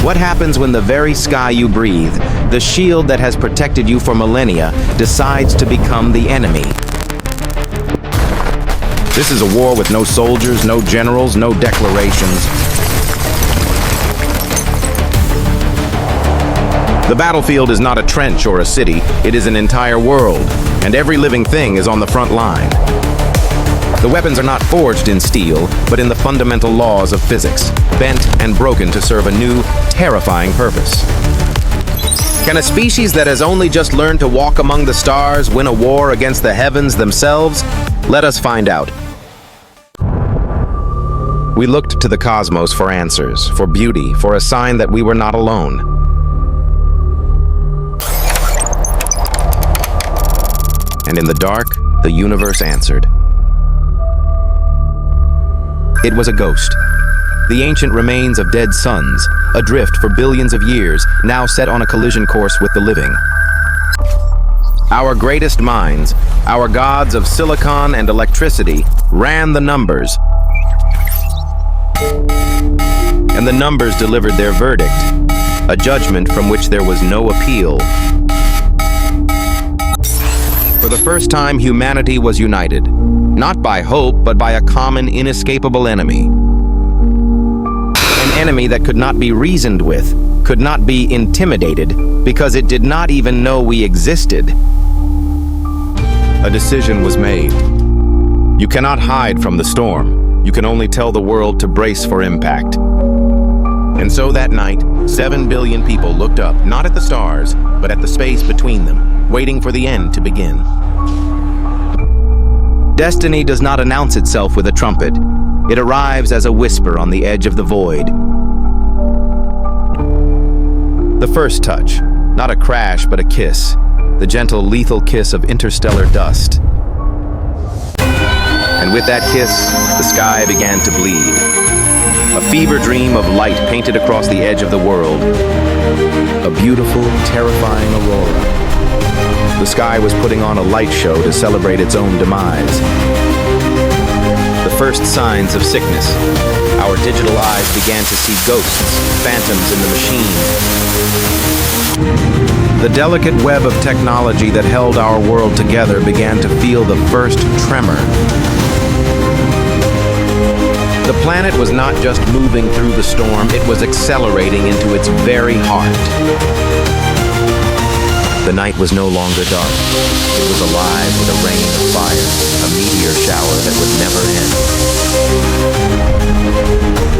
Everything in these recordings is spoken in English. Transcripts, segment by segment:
What happens when the very sky you breathe, the shield that has protected you for millennia, decides to become the enemy? This is a war with no soldiers, no generals, no declarations. The battlefield is not a trench or a city, it is an entire world, and every living thing is on the front line. The weapons are not forged in steel, but in the fundamental laws of physics, bent and broken to serve a new, terrifying purpose. Can a species that has only just learned to walk among the stars win a war against the heavens themselves? Let us find out. We looked to the cosmos for answers, for beauty, for a sign that we were not alone. And in the dark, the universe answered. It was a ghost. The ancient remains of dead suns, adrift for billions of years, now set on a collision course with the living. Our greatest minds, our gods of silicon and electricity, ran the numbers. And the numbers delivered their verdict, a judgment from which there was no appeal. For the first time, humanity was united, not by hope, but by a common, inescapable enemy. An enemy that could not be reasoned with, could not be intimidated, because it did not even know we existed. A decision was made. You cannot hide from the storm. You can only tell the world to brace for impact. And so that night, 7 billion people looked up, not at the stars, but at the space between them, waiting for the end to begin. Destiny does not announce itself with a trumpet. It arrives as a whisper on the edge of the void. The first touch, not a crash but a kiss, the gentle, lethal kiss of interstellar dust. And with that kiss, the sky began to bleed. A fever dream of light painted across the edge of the world. A beautiful, terrifying aurora. The sky was putting on a light show to celebrate its own demise. The first signs of sickness. Our digital eyes began to see ghosts, phantoms in the machine. The delicate web of technology that held our world together began to feel the first tremor. The planet was not just moving through the storm, it was accelerating into its very heart. The night was no longer dark. It was alive with a rain of fire, a meteor shower that would never end.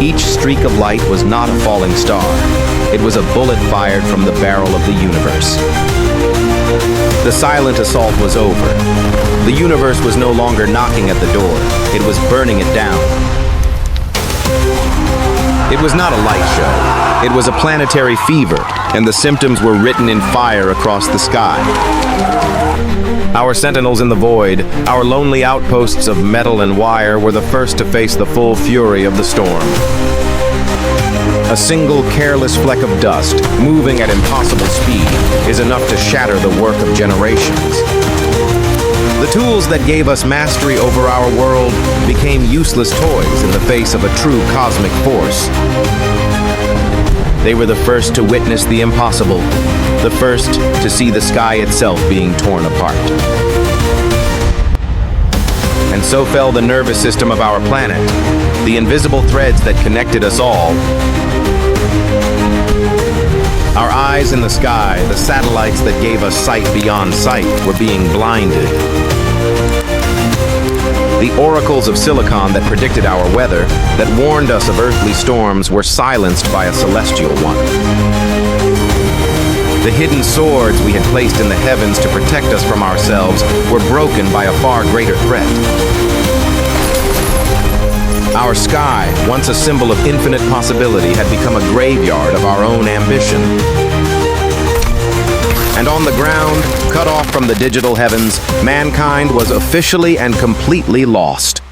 Each streak of light was not a falling star. It was a bullet fired from the barrel of the universe. The silent assault was over. The universe was no longer knocking at the door. It was burning it down. It was not a light show. It was a planetary fever, and the symptoms were written in fire across the sky. Our sentinels in the void, our lonely outposts of metal and wire, were the first to face the full fury of the storm. A single careless fleck of dust, moving at impossible speed, is enough to shatter the work of generations. The tools that gave us mastery over our world became useless toys in the face of a true cosmic force. They were the first to witness the impossible, the first to see the sky itself being torn apart. And so fell the nervous system of our planet, the invisible threads that connected us all. Our eyes in the sky, the satellites that gave us sight beyond sight, were being blinded. The oracles of silicon that predicted our weather, that warned us of earthly storms, were silenced by a celestial one. The hidden swords we had placed in the heavens to protect us from ourselves were broken by a far greater threat. Our sky, once a symbol of infinite possibility, had become a graveyard of our own ambition. And on the ground, cut off from the digital heavens, mankind was officially and completely lost.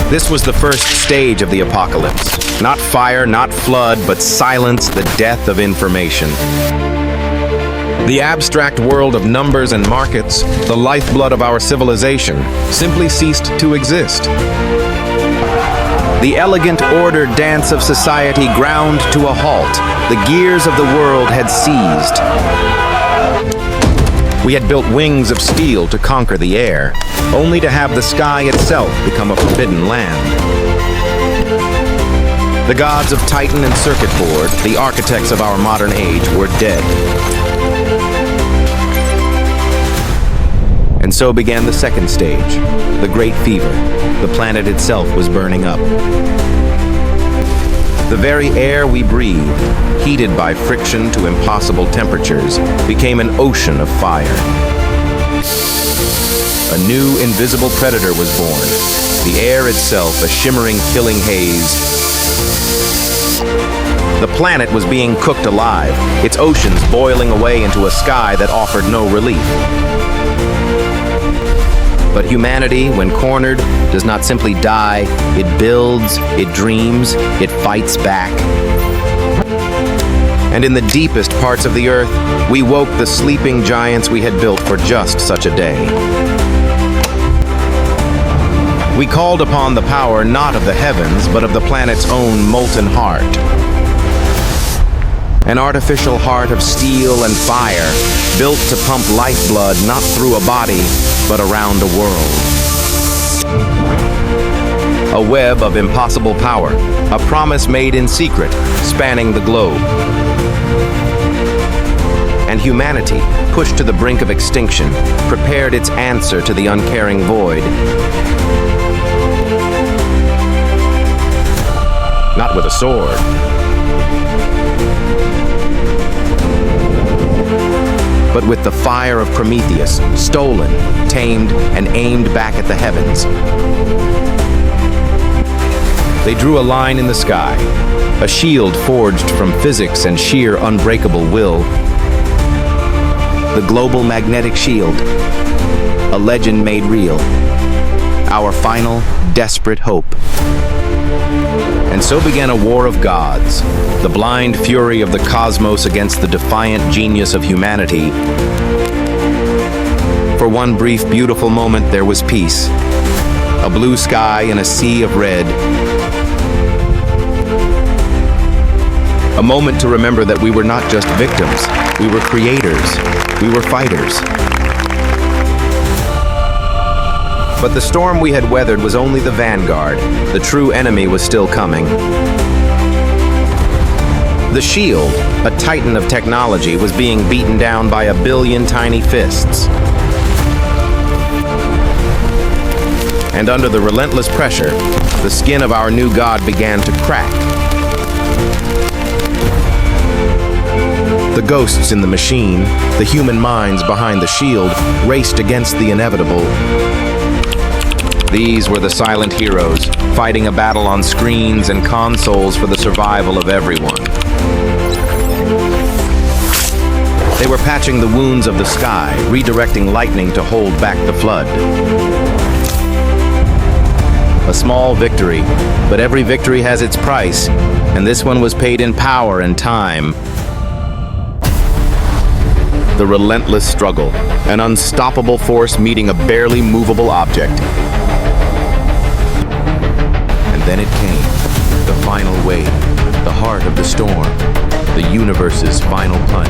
This was the first stage of the apocalypse. Not fire, not flood, but silence, the death of information. The abstract world of numbers and markets, the lifeblood of our civilization, simply ceased to exist. The elegant, ordered dance of society ground to a halt. The gears of the world had seized. We had built wings of steel to conquer the air, only to have the sky itself become a forbidden land. The gods of Titan and Circuit Board, the architects of our modern age, were dead. And so began the second stage, the Great Fever. The planet itself was burning up. The very air we breathed, heated by friction to impossible temperatures, became an ocean of fire. A new invisible predator was born, the air itself a shimmering, killing haze. The planet was being cooked alive, its oceans boiling away into a sky that offered no relief. But humanity, when cornered, does not simply die. It builds, it dreams, it fights back. And in the deepest parts of the earth, we woke the sleeping giants we had built for just such a day. We called upon the power not of the heavens, but of the planet's own molten heart. An artificial heart of steel and fire, built to pump lifeblood not through a body, but around a world. A web of impossible power, a promise made in secret, spanning the globe. And humanity, pushed to the brink of extinction, prepared its answer to the uncaring void. Not with a sword, but with the fire of Prometheus, stolen, tamed, and aimed back at the heavens. They drew a line in the sky, a shield forged from physics and sheer unbreakable will. The global magnetic shield, a legend made real, our final, desperate hope. And so began a war of gods, the blind fury of the cosmos against the defiant genius of humanity. For one brief, beautiful moment, there was peace. A blue sky and a sea of red. A moment to remember that we were not just victims, we were creators, we were fighters. But the storm we had weathered was only the vanguard. The true enemy was still coming. The shield, a titan of technology, was being beaten down by a billion tiny fists. And under the relentless pressure, the skin of our new god began to crack. The ghosts in the machine, the human minds behind the shield, raced against the inevitable. These were the silent heroes, fighting a battle on screens and consoles for the survival of everyone. They were patching the wounds of the sky, redirecting lightning to hold back the flood. A small victory, but every victory has its price, and this one was paid in power and time. The relentless struggle, an unstoppable force meeting a barely movable object. And then it came, the final wave, the heart of the storm, the universe's final punch.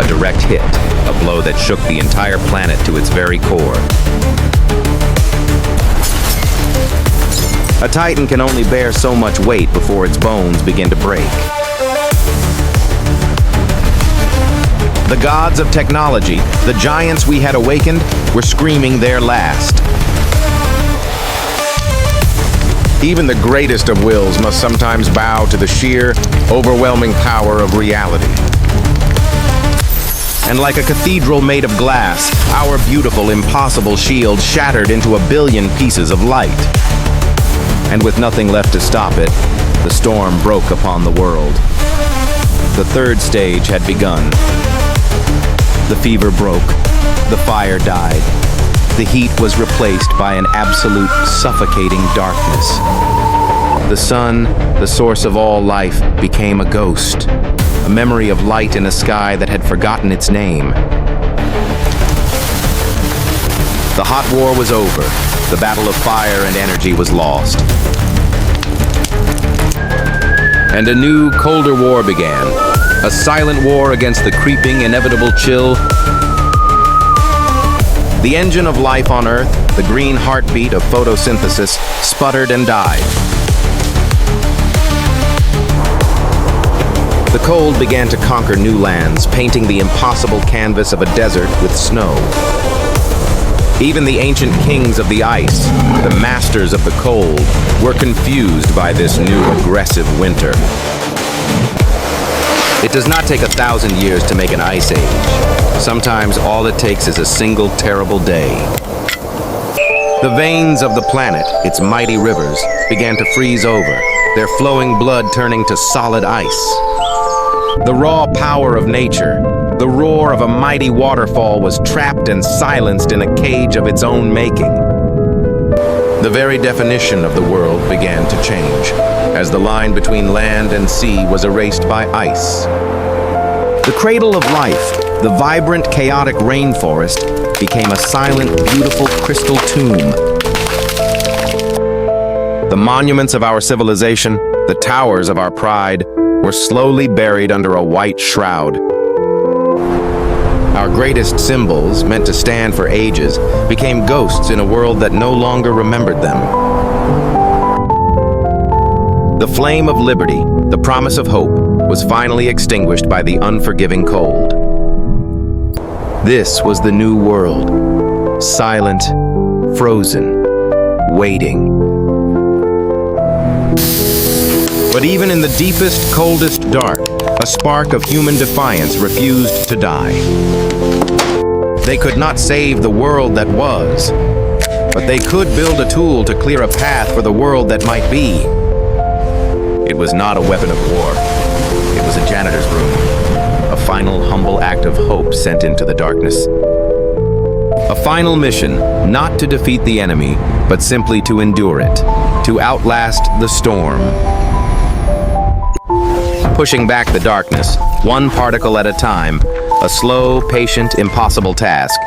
A direct hit, a blow that shook the entire planet to its very core. A titan can only bear so much weight before its bones begin to break. The gods of technology, the giants we had awakened, were screaming their last. Even the greatest of wills must sometimes bow to the sheer, overwhelming power of reality. And like a cathedral made of glass, our beautiful, impossible shield shattered into a billion pieces of light. And with nothing left to stop it, the storm broke upon the world. The third stage had begun. The fever broke, the fire died, the heat was replaced by an absolute suffocating darkness. The sun, the source of all life, became a ghost, a memory of light in a sky that had forgotten its name. The hot war was over, the battle of fire and energy was lost. And a new, colder war began. A silent war against the creeping, inevitable chill. The engine of life on Earth, the green heartbeat of photosynthesis, sputtered and died. The cold began to conquer new lands, painting the impossible canvas of a desert with snow. Even the ancient kings of the ice, the masters of the cold, were confused by this new aggressive winter. It does not take 1,000 years to make an ice age. Sometimes all it takes is a single terrible day. The veins of the planet, its mighty rivers, began to freeze over, their flowing blood turning to solid ice. The raw power of nature, the roar of a mighty waterfall, was trapped and silenced in a cage of its own making. The very definition of the world began to change, as the line between land and sea was erased by ice. The cradle of life, the vibrant, chaotic rainforest, became a silent, beautiful crystal tomb. The monuments of our civilization, the towers of our pride, were slowly buried under a white shroud. Our greatest symbols, meant to stand for ages, became ghosts in a world that no longer remembered them. The flame of liberty, the promise of hope, was finally extinguished by the unforgiving cold. This was the new world, silent, frozen, waiting. But even in the deepest, coldest dark, a spark of human defiance refused to die. They could not save the world that was, but they could build a tool to clear a path for the world that might be. It was not a weapon of war. It was a janitor's broom, a final humble act of hope sent into the darkness. A final mission, not to defeat the enemy, but simply to endure it, to outlast the storm. Pushing back the darkness, one particle at a time, a slow, patient, impossible task.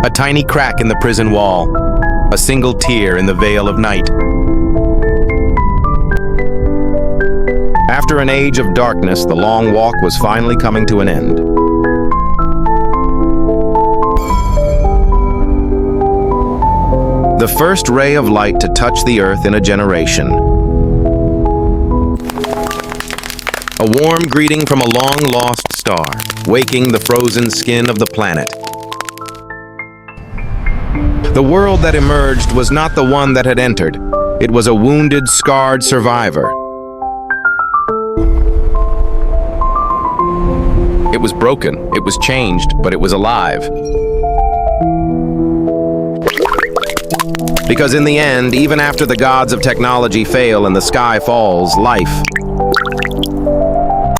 A tiny crack in the prison wall, a single tear in the veil of night. After an age of darkness, the long walk was finally coming to an end. The first ray of light to touch the earth in a generation. A warm greeting from a long-lost star, waking the frozen skin of the planet. The world that emerged was not the one that had entered. It was a wounded, scarred survivor. It was broken, it was changed, but it was alive. Because in the end, even after the gods of technology fail and the sky falls, life,